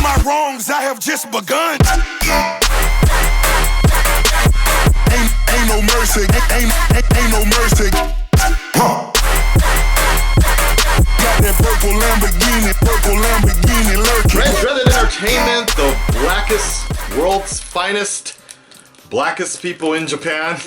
my wrongs, I have just begun. Ain't no mercy, ain't no mercy. Huh. Got that purple Lamborghini lurking. Red Dreaded Entertainment, the world's finest, blackest people in Japan.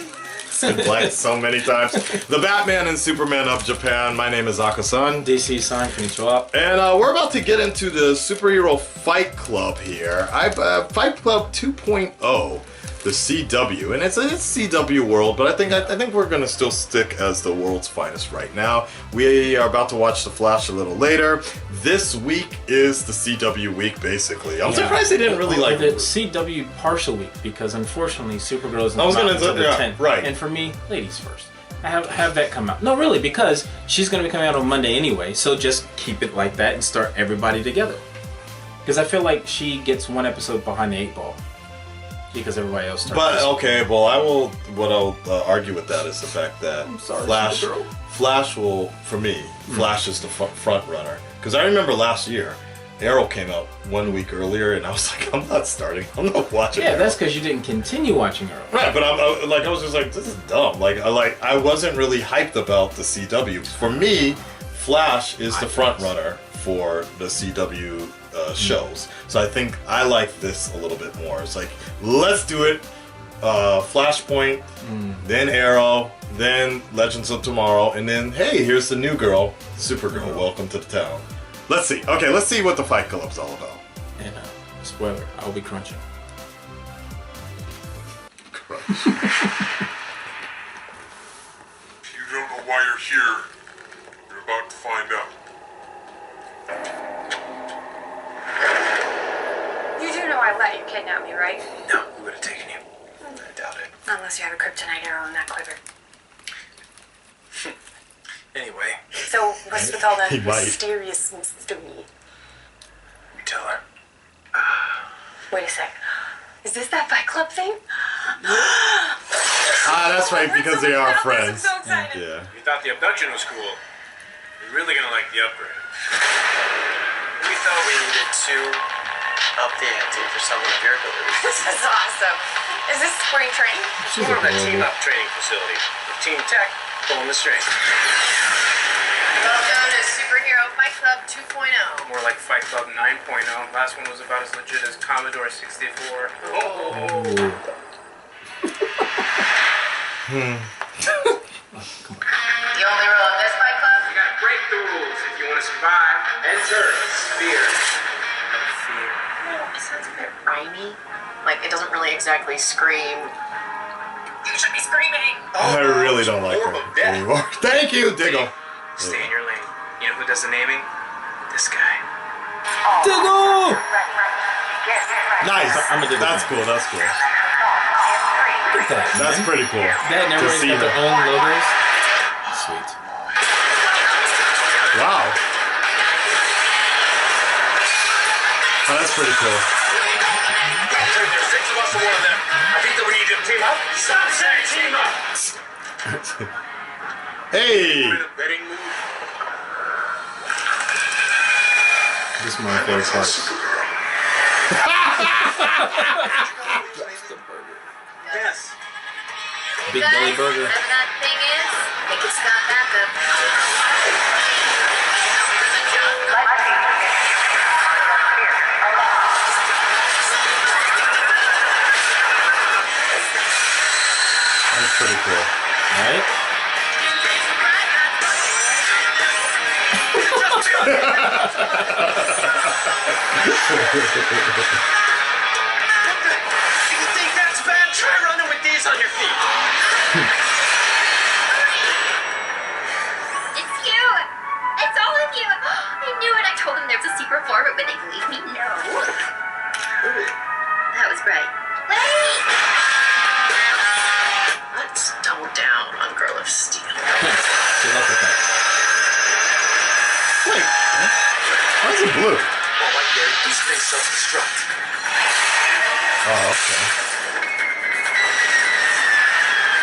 Said black so many times. The Batman and Superman of Japan. My name is Akasan. DC-san, konnichiwa. And we're about to get into the superhero fight club here. Fight Club 2.0. The CW, and it's CW world, but I think we're gonna still stick as the world's finest right now. We are about to watch The Flash a little later. This week is the CW week, basically. I'm surprised they didn't really like the CW partial week because unfortunately Supergirl's not until the 10th. Right. And for me, ladies first. I have that come out. No, really, because she's gonna be coming out on Monday anyway. So just keep it like that and start everybody together. Because I feel like she gets one episode behind the 8 ball. Because everybody else starts. But okay, well, what I'll argue with that is the fact that Flash will, for me, Flash is the front runner. Because I remember last year, Arrow came out 1 week earlier, and I was like, I'm not starting. I'm not watching. Yeah, Arrow. that's because you didn't continue watching Arrow. Right, but I was just like, this is dumb. I wasn't really hyped about the CW. For me, Flash is the front runner for the CW shows. So I think I like this a little bit more. It's like, let's do it. Flashpoint, then Arrow, then Legends of Tomorrow, and then, hey, here's the new girl, Supergirl. Welcome to the town. Let's see. Okay, let's see what the Fight Club's all about. And spoiler, I'll be crunching. Crunch. You don't know why you're here. You're about to find out. You do know I let you kidnap me, right? No, we would have taken you. I doubt it. Unless you have a kryptonite arrow in that quiver. Anyway, So, what's with all the He might. mysteriousness to me? you tell her. Wait a sec. Is this that Fight Club thing? That's right, because they are friends. I'm so excited. Yeah. You thought the abduction was cool. You're really gonna like the upgrade. We thought we needed to up the ante for some of your abilities. This is awesome. Is this spring training? More of a team-up training facility. With Team Tech pulling the strings. Welcome to Superhero Fight Club 2.0. More like Fight Club 9.0. Last one was about as legit as Commodore 64. The only rule of this Fight Club? You gotta break the rules if you want to survive. Enter Sphere. Fear. It sounds a bit rhymey. Like, it doesn't really exactly scream. You should be screaming! I really don't like Orb her of Death. anymore. Thank you, Diggle. Stay in your lane. You know who does the naming? This guy. Diggle! Nice. I'm a Diggle That's fan. cool. That's cool. Look at that, That's man. pretty cool. That and to everybody's see got their that. own logos. Sweet. Wow. Oh, that's pretty cool. There's 6 of us and one of them. I think that we need to team up. Stop saying team up! Hey. Betting move. This is my favorite part. Yes. Big belly burger. Whatever that thing is, make it stop back up. That's pretty cool. Right? You think that's bad? Try running with these on your feet. It's you! It's all of you! I knew it! I told them there was a secret floor, but would they believe me? No. That was right. Wait! Let's double down on Girl of Steel. Good luck with that. Wait. Why is it blue? Oh, I get it. These things self-destruct. Oh, okay.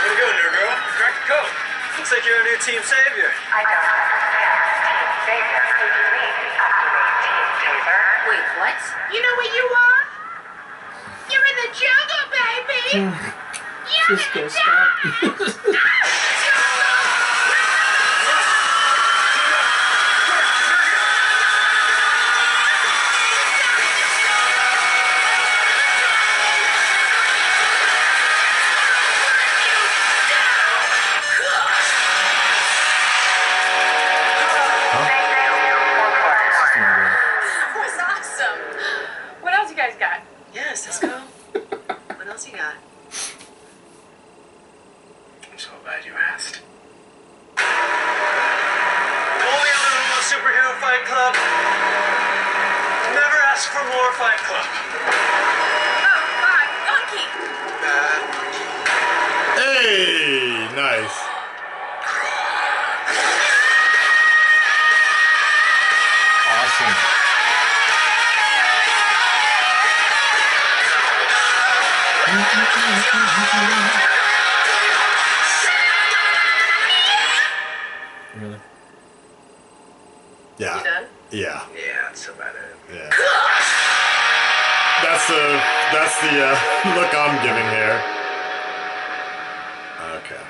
Way to go, new girl. Crack the code. Looks like you're a new team savior. I don't understand. Team Savior, you need to activate Team Wait, what? You know where you are? You're in the jungle, baby! You're Just in go the stop. That was awesome. What else you guys got? Yeah, Cisco. What else you got? I'm so glad you asked. Only a little superhero fight club. Never ask for more fight club. Oh, monkey. Hey, nice. Awesome. Really? Yeah. You done? Yeah. Yeah, that's about it. Yeah. That's the look I'm giving here. Okay.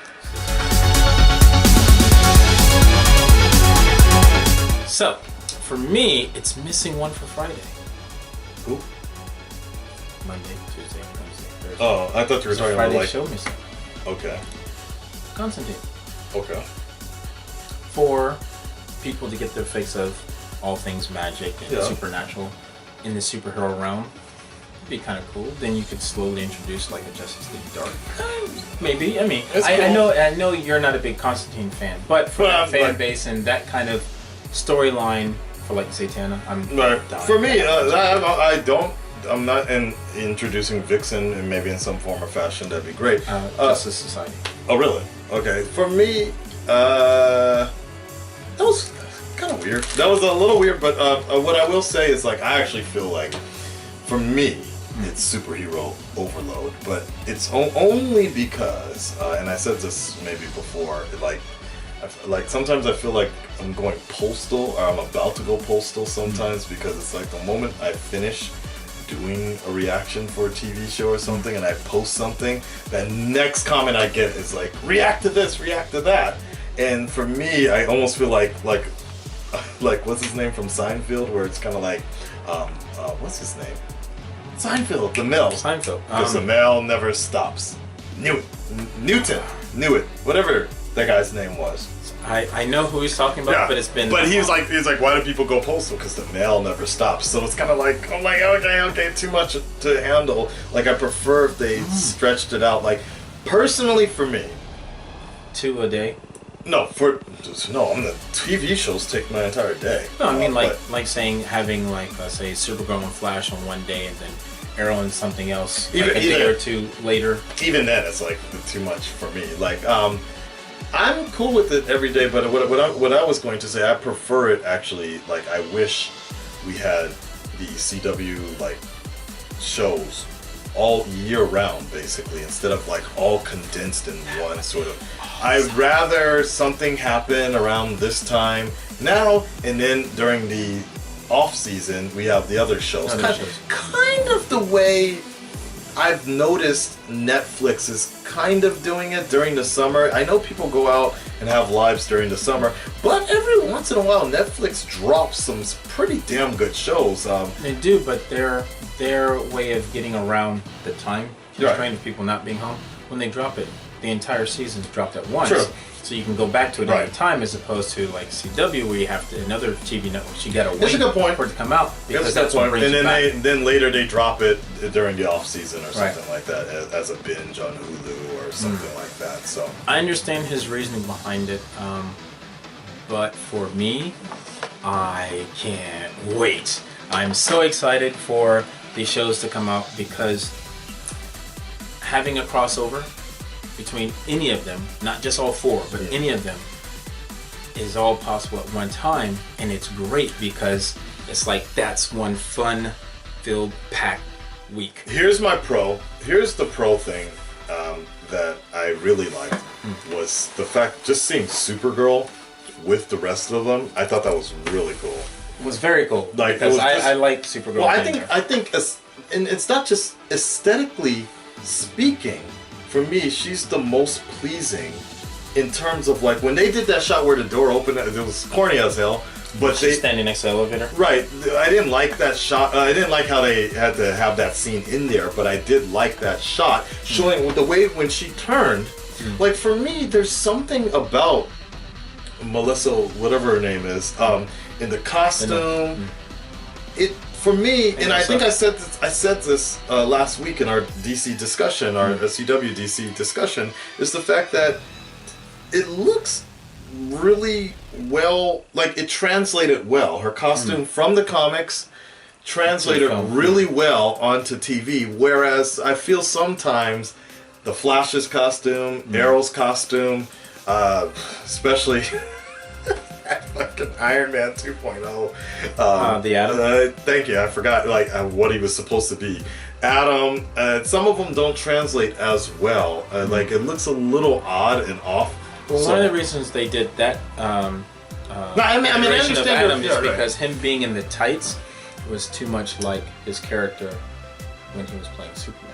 So, for me, it's missing one for Friday. Ooh. Monday, Tuesday, Wednesday, Thursday. Oh, I thought you were There's a talking about Friday like. show missing. Okay. Constantine. Okay. For people to get their fix of all things magic and Yeah. supernatural in the superhero realm. It'd be kind of cool. Then you could slowly introduce like a Justice League Dark. Maybe. I mean, It's I cool. know you're not a big Constantine fan, but for Well, that I'm fan like- base and that kind of storyline for like Zatanna, I'm Right. down. For me, I'm not introducing Vixen and maybe in some form or fashion. That'd be great. Justice Society. Oh, really? Okay. For me, that was kind of weird. That was a little weird, but what I will say is, like, I actually feel like, for me, it's superhero overload, but it's only because, and I said this maybe before, like sometimes I feel like I'm going postal, or I'm about to go postal sometimes, because it's like the moment I finish doing a reaction for a TV show or something and I post something, the next comment I get is like, react to this, react to that. And for me, I almost feel like what's his name from Seinfeld, where it's kind of like, what's his name? Seinfeld, the mill. Seinfeld. Because the mail never stops. Newton. Knew it. Whatever that guy's name was. I know who he's talking about, but it's been. But he's like, why do people go postal? Because the mail never stops. So it's kind of like, I'm like, okay, too much to handle. Like, I prefer if they stretched it out. Like, personally for me, 2 a day. no, the TV shows take my entire day. No, I mean But- like saying having like say Supergirl and Flash on one day and then Arrow and something else like a day or two later. Even then, it's like too much for me. Like, I'm cool with it every day, but what I was going to say, I prefer it actually. Like, I wish we had the CW like shows all year round, basically, instead of like all condensed in one sort of. I'd rather something happen around this time now, and then during the off season we have the other shows. Kind of the way I've noticed Netflix is kind of doing it during the summer. I know people go out and have lives during the summer, but every once in a while Netflix drops some pretty damn good shows. They do, but their way of getting around the time constraint of people not being home, when they drop it, the entire season's dropped at once. True. So you can go back to it any time, as opposed to like CW, where you have to another TV network. You gotta wait a good point. for it to come out because That's what one. brings And you then back. then later they drop it during the off season or Right. something like that as a binge on Hulu or something like that. So I understand his reasoning behind it, but for me, I can't wait. I'm so excited for these shows to come out because having a crossover between any of them, not just all four, but any of them, is all possible at one time, and it's great because it's like that's one fun-filled, packed week. here's my pro. Here's the pro thing that I really liked was the fact just seeing Supergirl with the rest of them. I thought that was really cool. was very cool. Like, it because was just- I like Supergirl. Well, being there. I think, and it's not just aesthetically speaking. For me, she's the most pleasing in terms of like when they did that shot where the door opened. It was corny as hell, but She's standing next to the elevator. Right, I didn't like that shot. I didn't like how they had to have that scene in there, but I did like that shot showing the way when she turned. Like for me, there's something about Melissa, whatever her name is, in the costume. It for me, and I think I said this last week in our DC discussion, our CW DC discussion, is the fact that it looks really well, like it translated well. Her costume from the comics translated really well onto TV, whereas I feel sometimes the Flash's costume, Arrow's costume, especially fucking Iron Man 2.0. The Atom. Thank you, I forgot like what he was supposed to be. Atom, some of them don't translate as well. Like it looks a little odd and off. Well, So- one of the reasons they did that No, I mean, I iteration of understand. Adam is yeah, right. because him being in the tights was too much like his character when he was playing Superman.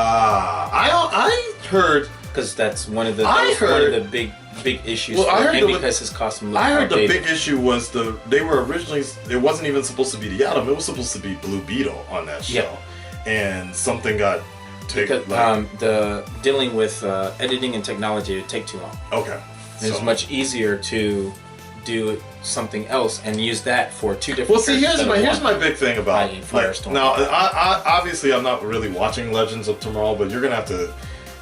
I heard. Because that's one of the I heard- one of the big issues Well, I for heard him the- because his costume looked I heard the outdated. big issue was they were originally, it wasn't even supposed to be the Atom. It was supposed to be Blue Beetle on that show, and something got taken. Because the dealing with editing and technology would take too long. Okay, It was much easier to do something else and use that for two different. Well, see, characters here's instead of my one. big thing about I.e. like, Firestorm. now. I obviously I'm not really watching Legends of Tomorrow, but you're gonna have to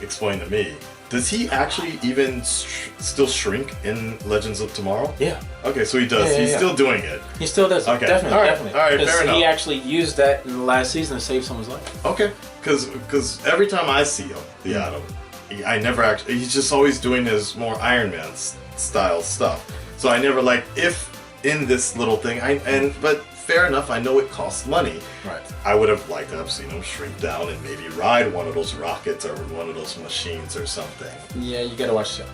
explain to me. Does he actually even still shrink in Legends of Tomorrow? Yeah, Okay, so he does. Yeah, He's yeah. still doing it. he still does. Okay. Definitely, All right. definitely. All right, Because fair enough. he actually used that in the last season to save someone's life. Okay, because every time I see him, the Atom, I never actually. He's just always doing his more Iron Man style stuff. So I never like if in this little thing. But fair enough. I know it costs money. Right. I would have liked to have seen him shrink down and maybe ride one of those rockets or one of those machines or something. Yeah, you gotta watch the show.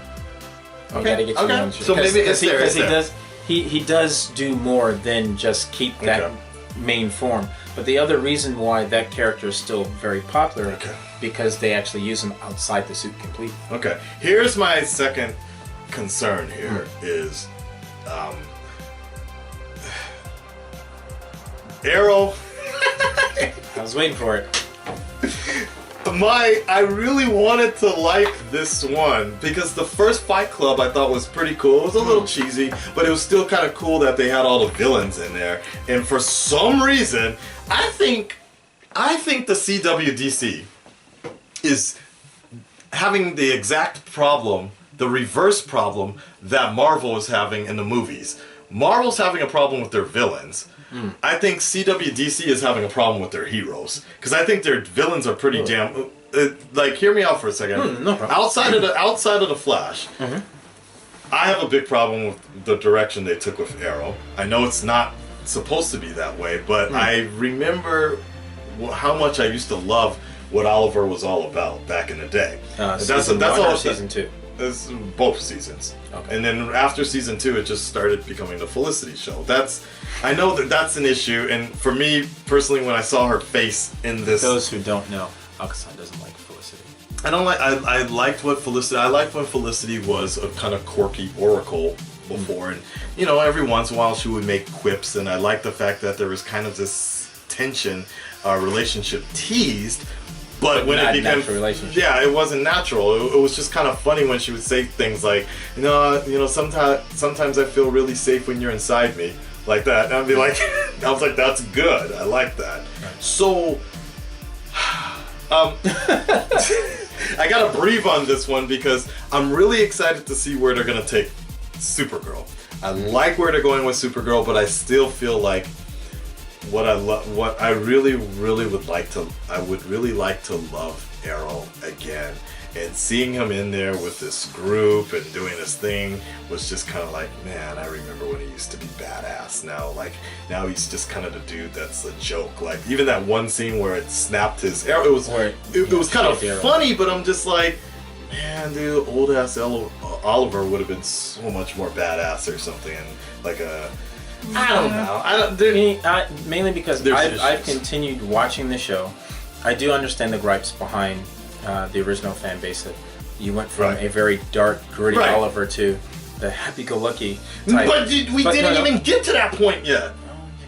You Okay, gotta get okay. your own show. So maybe it's there, it's he there. does he does do more than just keep that Okay. main form. But the other reason why that character is still very popular Okay. because they actually use him outside the suit completely. Okay, here's my second concern here is Arrow. I was waiting for it. I really wanted to like this one because the first Fight Club I thought was pretty cool. It was a little cheesy, but it was still kind of cool that they had all the villains in there. And for some reason, I think the CWDC is having the exact problem, the reverse problem that Marvel is having in the movies. Marvel's having a problem with their villains. I think CWDC is having a problem with their heroes because I think their villains are pretty damn. Like, hear me out for a second. No problem. Outside of the Flash, I have a big problem with the direction they took with Arrow. I know it's not supposed to be that way, but I remember how much I used to love what Oliver was all about back in the day. Season one all or season two? It's both seasons. Okay. And then after season 2, it just started becoming the Felicity show. I know that's an issue, and for me personally, when I saw her face in this, Those who don't know, Akasan doesn't like Felicity. I liked what Felicity. I liked when Felicity was a kind of quirky oracle before, and every once in a while she would make quips, and I liked the fact that there was kind of this tension, relationship teased. But when not it became, natural relationship. yeah, it wasn't natural. It was just kind of funny when she would say things like, sometimes I feel really safe when you're inside me, like that. And I'd be like, I was like, that's good. I like that. Right. So, I gotta breathe on this one because I'm really excited to see where they're gonna take Supergirl. I like where they're going with Supergirl, but I still feel like what I really would like to love Arrow again, and seeing him in there with this group and doing this thing was just kind of like, man, I remember when he used to be badass. Now he's just kind of the dude that's a joke. Like even that one scene where it snapped his arrow, it was kind of funny, but I'm just like, man, dude, old ass Oliver would have been so much more badass or something, and like I don't know. I don't. Dude, Mainly because There's I've issues. continued watching the show. I do understand the gripes behind the original fan base that you went from Right. a very dark, gritty Right. Oliver to the happy-go-lucky type. but we didn't even get to that point yet.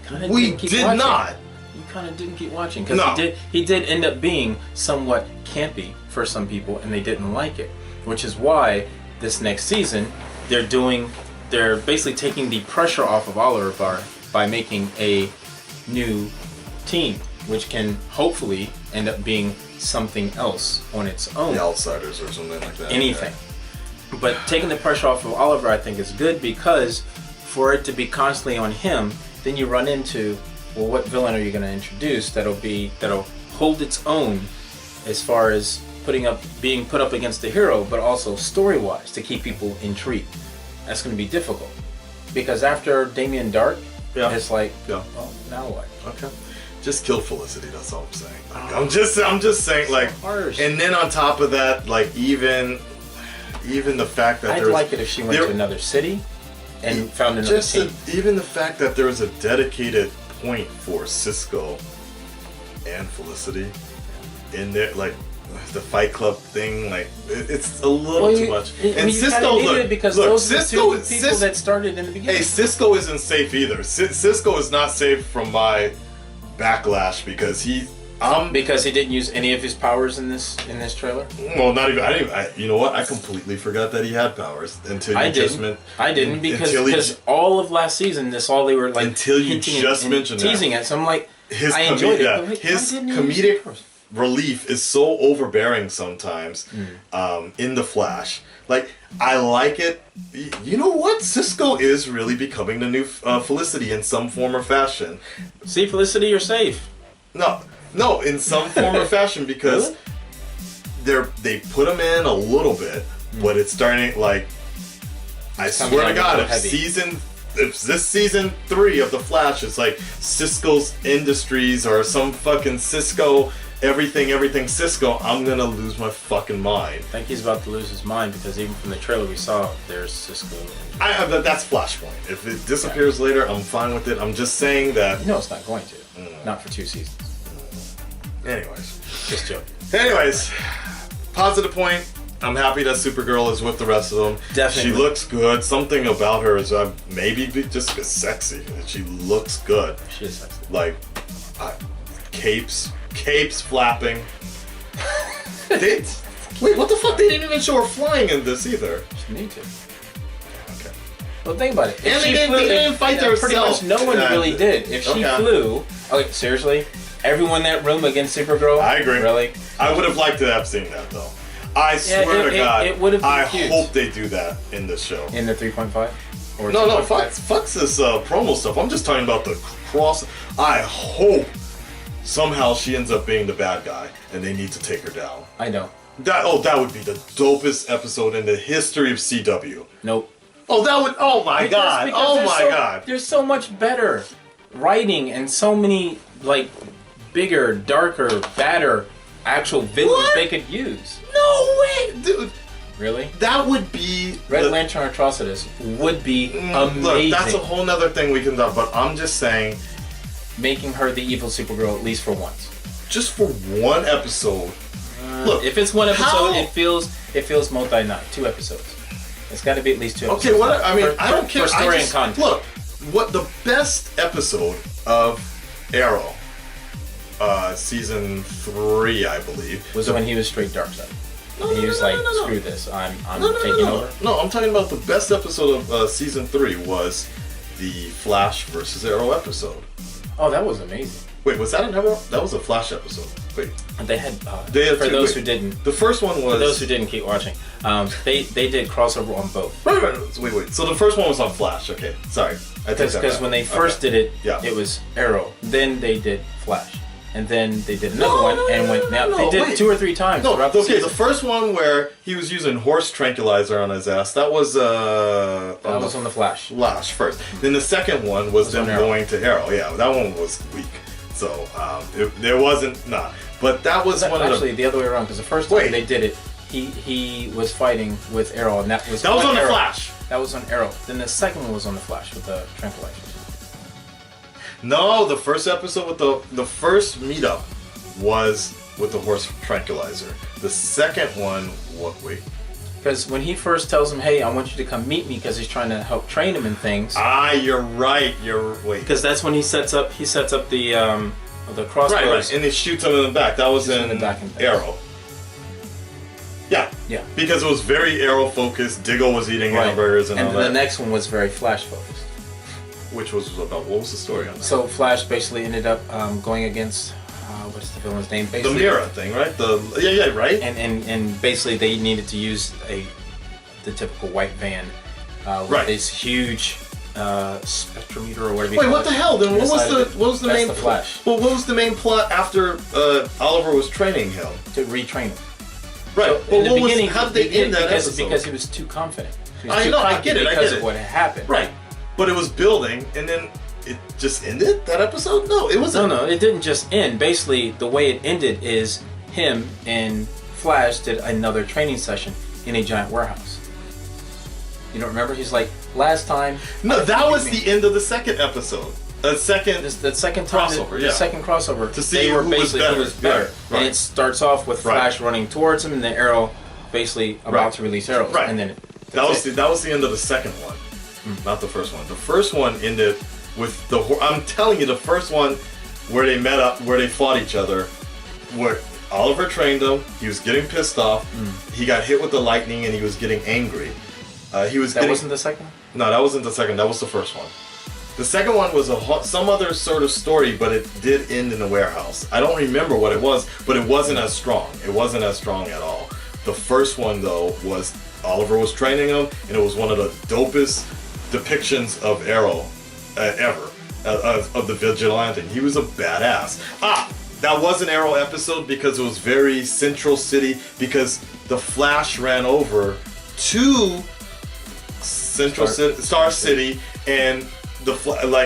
Kinda We didn't keep did watching. not. You kind of didn't keep watching because No. he did end up being somewhat campy for some people, and they didn't like it. Which is why this next season they're basically taking the pressure off of Oliver by making a new team, which can hopefully end up being something else on its own. The Outsiders or something like that. Anything. But taking the pressure off of Oliver, I think, is good because for it to be constantly on him, then you run into, well, what villain are you going to introduce that'll hold its own as far as being put up against the hero, but also story-wise to keep people intrigued. That's going to be difficult because after Damien Dark, it's like, well, now what? Okay. Just kill Felicity. That's all I'm saying. Like, I'm just saying, like, harsh. and then on top of that, like, even the fact that I'd like it if she went to another city and found another team. Even the fact that there was a dedicated point for Cisco and Felicity in there, like the Fight Club thing, like it's a little too much. And Cisco, look, because look, those Cisco, are the two people that started in the beginning. Hey, Cisco isn't safe either. Cisco is not safe from my backlash because he didn't use any of his powers in this trailer. Well, not even. You know what? I completely forgot that he had powers until you I didn't because all of last season, this all they were like until you hinting just and mentioned teasing that. it. So I'm like, I enjoyed it. But his why didn't he use comedic powers? relief is so overbearing sometimes in the Flash. Like, I like it. You know what? Cisco is really becoming the new Felicity in some form or fashion. See, Felicity, you're safe. No, in some form or fashion because they put him in a little bit, but it's starting like I swear to God, if this season 3 of the Flash is like Cisco's Industries or some fucking Cisco everything Cisco, I'm gonna lose my fucking mind. I think he's about to lose his mind because even from the trailer we saw, there's Cisco. That's Flashpoint. If it disappears later, I'm fine with it. I'm just saying that. You know it's not going to. Not for 2 seasons. Anyways. Just joking. Anyways, positive point. I'm happy that Supergirl is with the rest of them. Definitely. She looks good. Something about her is maybe just sexy. She looks good. She is sexy. Like, capes flapping. Wait, what the fuck? They didn't even show her flying in this either. She need to. Okay. Well, think about it. And they didn't fight pretty herself. much no one really did. If she flew, seriously, everyone in that room against Supergirl. I agree. Really? I would have liked to have seen that though. I swear to God, it would have been I cute. hope they do that in this show. In the 3.5? Or No, 2.5? fuck this promo stuff. I'm just talking about the cross. I hope somehow she ends up being the bad guy and they need to take her down. I know. That would be the dopest episode in the history of CW. Nope. Oh my God. God. There's so much better writing and so many like bigger, darker, badder actual villains they could use. No way, dude. Really? That would be Red Lantern Atrocitus would be amazing. Look, that's a whole nother thing we can talk about. I'm just saying, making her the evil Supergirl at least for once. just for one episode. Look, if it's one episode, it feels multi-night. 2 episodes. It's got to be at least 2 episodes. Okay, I don't care. For story and content. Look, what the best episode of Arrow, season 3, I believe, was when he was straight dark side. He was like, screw this, I'm taking over. No, I'm talking about the best episode of season 3 was the Flash versus Arrow episode. Oh, that was amazing. Wait, was that an Arrow? That was a Flash episode. Wait. They had for those who didn't. The first one was... For those who didn't keep watching, they did crossover on both. Right. Wait. So the first one was on Flash. Okay, sorry. Because when they first did it, it was Arrow. Then they did Flash. And then they did another one and went... They did it 2 or 3 times throughout the season. The first one where he was using horse tranquilizer on his ass, that was... that was on the Flash. Flash first. Then the second one was them going to Arrow. Yeah, that one was weak. So, there wasn't... But that was one actually, the other way around, because the first time they did it, he was fighting with Arrow, and that was on the Arrow. Flash. That was on Arrow. Then the second one was on the Flash with the tranquilizer. No, the first episode with the first meetup was with the horse tranquilizer. The second one, wait. Because when he first tells him, "Hey, I want you to come meet me," because he's trying to help train him and things. You're right. Wait. Because that's when he sets up the crossbows. Right, and he shoots him in the back. That was in the back Arrow. Yeah. Because it was very Arrow focused. Diggle was eating hamburgers and all that. And the next one was very Flash focused. Which was about, what was the story on that? So Flash basically ended up going against, what's the villain's name? Basically, the mirror thing, right? Right? And basically they needed to use the typical white van with this huge spectrometer or whatever you call it. Wait, what the hell? Then what was the main the Flash. Well, what was the main plot after Oliver was training him? To retrain him. Right. So but in the beginning, how did they end that episode? Because he was too confident. I get it. Because of what had happened. Right. But it was building, and then it just ended, that episode? No, it wasn't. No, it didn't just end. Basically, the way it ended is him and Flash did another training session in a giant warehouse. You don't remember? He's like, last time... No, that was the end of the second episode. The second crossover, The second crossover. To see who was better. Right. Right. And it starts off with Flash running towards him and the Arrow basically about to release arrows. Right. And then that was the end of the second one. Not the first one. The first one ended with I'm telling you, the first one where they met up, where they fought each other, where Oliver trained him. He was getting pissed off. He got hit with the lightning, and he was getting angry. Wasn't the second? No, that wasn't the second. That was the first one. The second one was some other sort of story, but it did end in the warehouse. I don't remember what it was, but it wasn't as strong. It wasn't as strong at all. The first one, though, was Oliver was training him, and it was one of the dopest depictions of Arrow ever, of the Vigilante. He was a badass. That was an Arrow episode because it was very Central City, because the Flash ran over to Star City, and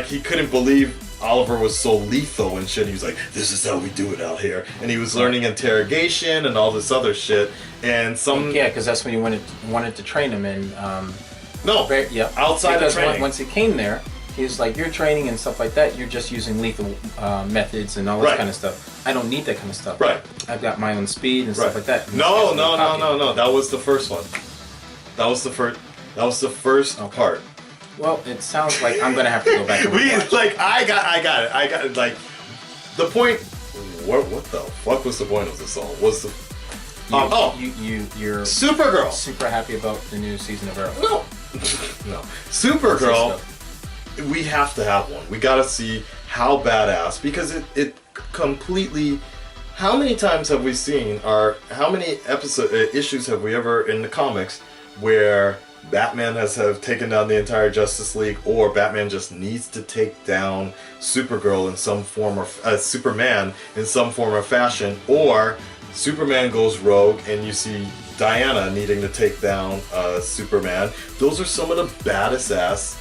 he couldn't believe Oliver was so lethal and shit. He was like, "This is how we do it out here," and he was learning interrogation and all this other shit. And because that's when he wanted to train him in. Outside of training. Once he came there, he was like, "You're training and stuff like that. You're just using lethal methods and all this kind of stuff. I don't need that kind of stuff. Right. I've got my own speed and stuff like that." No. That was the first one. That was the first part. Well, it sounds like I'm gonna have to go back and rewatch. I got it. Like, the point. What the fuck was the point of this all? You're Supergirl. Super happy about the new season of Arrow. No. Supergirl. We have to have one. We gotta see how badass, because it completely. How many times have we seen, or how many issues have we ever in the comics where Batman has taken down the entire Justice League, or Batman just needs to take down Supergirl in some form, or Superman in some form or fashion, or Superman goes rogue and you see Diana needing to take down Superman. Those are some of the baddest ass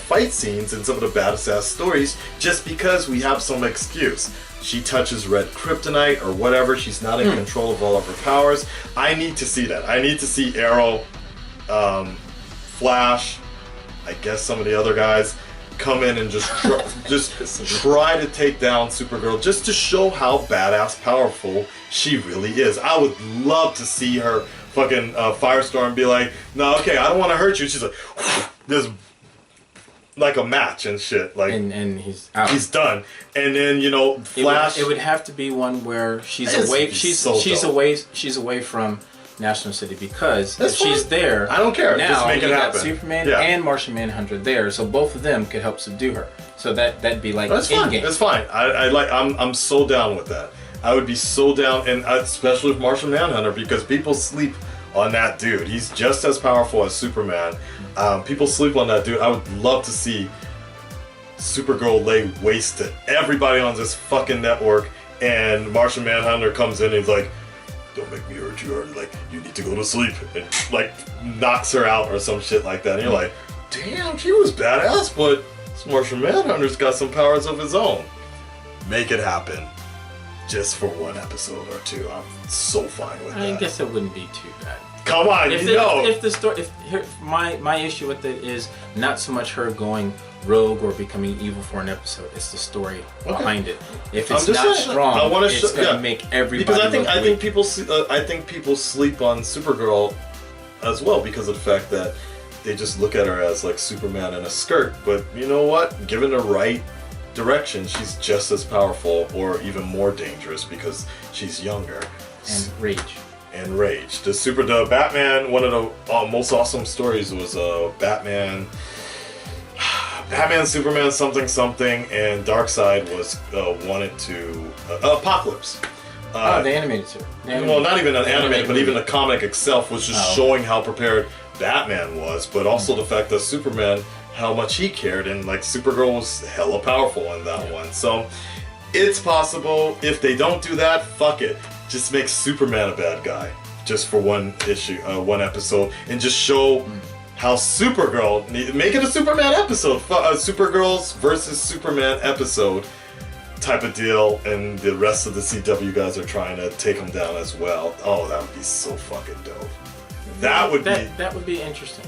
fight scenes and some of the baddest ass stories, just because we have some excuse. She touches red kryptonite or whatever, she's not in control of all of her powers. I need to see that. I need to see Arrow, Flash, I guess some of the other guys come in and just try to take down Supergirl, just to show how badass powerful she really is. I would love to see her fucking Firestorm be like, "No, okay, I don't want to hurt you." She's like, this like a match and shit, like, and he's out. He's done. And then Flash. It would have to be one where she's away. She's away from National City, because if she's there, I don't care. Now just make it happen. Got Superman and Martian Manhunter there, so both of them could help subdue her. So that'd be like in-game. That's fine. I'm so down with that. I would be so down, and especially with Martian Manhunter, because people sleep on that dude. He's just as powerful as Superman. People sleep on that dude. I would love to see Supergirl lay waste to everybody on this fucking network, and Martian Manhunter comes in and he's like, "Don't make me hurt you," or like, "You need to go to sleep," and like knocks her out or some shit like that. And you're like, damn, she was badass, but this Martian Manhunter's got some powers of his own. Make it happen. Just for one episode or two. I'm so fine with that. I guess it wouldn't be too bad. Come on, If the story, my issue with it is not so much her going rogue or becoming evil for an episode. It's the story behind it. If it's not strong, it's gonna make everybody. Because I think people sleep on Supergirl as well because of the fact that they just look at her as like Superman in a skirt. But you know what? Given the right direction, she's just as powerful or even more dangerous because she's younger. And rage. The Batman, one of the most awesome stories was Batman, Superman something, and Darkseid was wanted to Apocalypse. The animated series. Well, not even an animated, but even the comic itself was just showing how prepared Batman was, but also the fact that Superman, how much he cared, and like Supergirl was hella powerful in that one. So it's possible. If they don't do that, fuck it. Just make Superman a bad guy, just for one issue, one episode, and just show how Supergirl. Make it a Superman episode, Supergirls versus Superman episode type of deal, and the rest of the CW guys are trying to take them down as well. Oh, that would be so fucking dope. That would be interesting.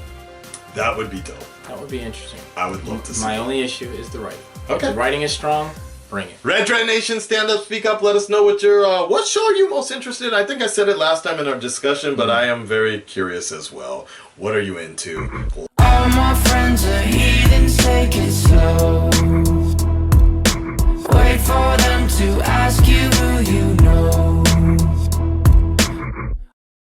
That would be dope. That would be interesting. I would love to see. My only issue is the writing. Okay. If the writing is strong, bring it. Red Dread Nation, stand up, speak up. Let us know what what show are you most interested in? I think I said it last time in our discussion, but I am very curious as well. What are you into? All my friends are here.